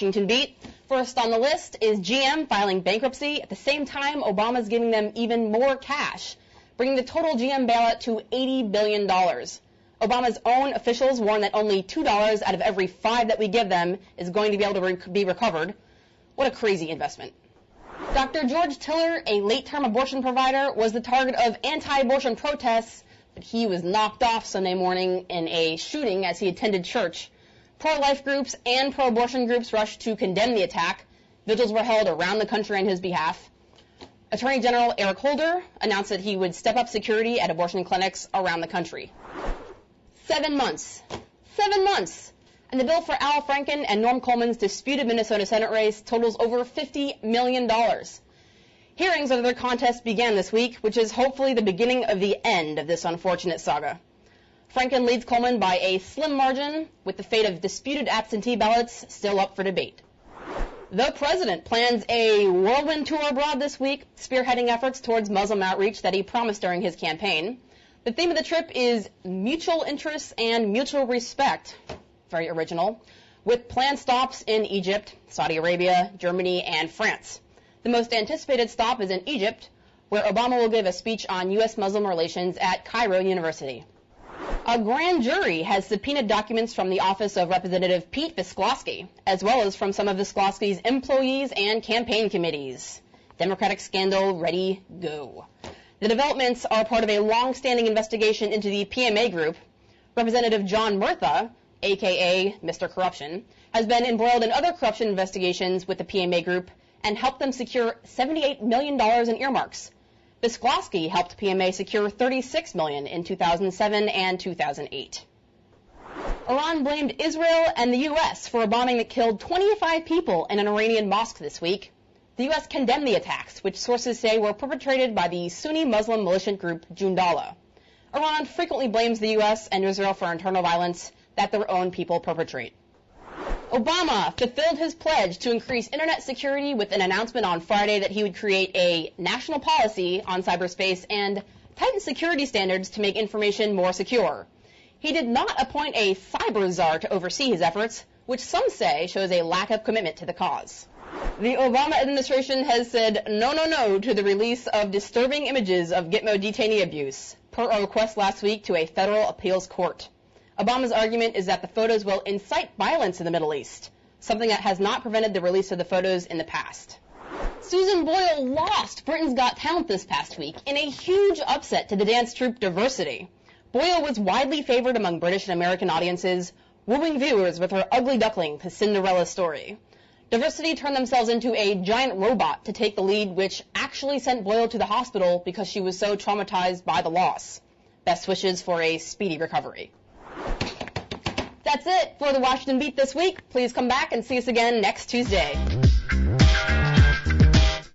Washington Beat. First on the list is GM filing bankruptcy. At the same time, Obama's giving them even more cash, bringing the total GM bailout to $80 billion. Obama's own officials warn that only $2 out of every 5 that we give them is going to be able to be recovered. What a crazy investment. Dr. George Tiller, a late-term abortion provider, was the target of anti-abortion protests, but he was knocked off Sunday morning in a shooting as he attended church. Pro-life groups and pro-abortion groups rushed to condemn the attack. Vigils were held around the country on his behalf. Attorney General Eric Holder announced that he would step up security at abortion clinics around the country. 7 months. 7 months. And the bill for Al Franken and Norm Coleman's disputed Minnesota Senate race totals over $50 million. Hearings of their contest began this week, which is hopefully the beginning of the end of this unfortunate saga. Franken leads Coleman by a slim margin, with the fate of disputed absentee ballots still up for debate. The president plans a whirlwind tour abroad this week, spearheading efforts towards Muslim outreach that he promised during his campaign. The theme of the trip is mutual interests and mutual respect. Very original, with planned stops in Egypt, Saudi Arabia, Germany, and France. The most anticipated stop is in Egypt, where Obama will give a speech on U.S.-Muslim relations at Cairo University. A grand jury has subpoenaed documents from the office of Representative Pete Visclosky, as well as from some of Visclosky's employees and campaign committees. Democratic scandal ready, go. The developments are part of a long-standing investigation into the PMA group. Representative John Murtha, a.k.a. Mr. Corruption, has been embroiled in other corruption investigations with the PMA group and helped them secure $78 million in earmarks. Visclosky helped PMA secure $36 million in 2007 and 2008. Iran blamed Israel and the U.S. for a bombing that killed 25 people in an Iranian mosque this week. The U.S. condemned the attacks, which sources say were perpetrated by the Sunni Muslim militant group Jundallah. Iran frequently blames the U.S. and Israel for internal violence that their own people perpetrate. Obama fulfilled his pledge to increase internet security with an announcement on Friday that he would create a national policy on cyberspace and tighten security standards to make information more secure. He did not appoint a cyber czar to oversee his efforts, which some say shows a lack of commitment to the cause. The Obama administration has said no to the release of disturbing images of Gitmo detainee abuse, per a request last week to a federal appeals court. Obama's argument is that the photos will incite violence in the Middle East, something that has not prevented the release of the photos in the past. Susan Boyle lost Britain's Got Talent this past week in a huge upset to the dance troupe Diversity. Boyle was widely favored among British and American audiences, wooing viewers with her ugly duckling, The Cinderella Story. Diversity turned themselves into a giant robot to take the lead, which actually sent Boyle to the hospital because she was so traumatized by the loss. Best wishes for a speedy recovery. That's it for the Washington Beat this week. Please come back and see us again next Tuesday.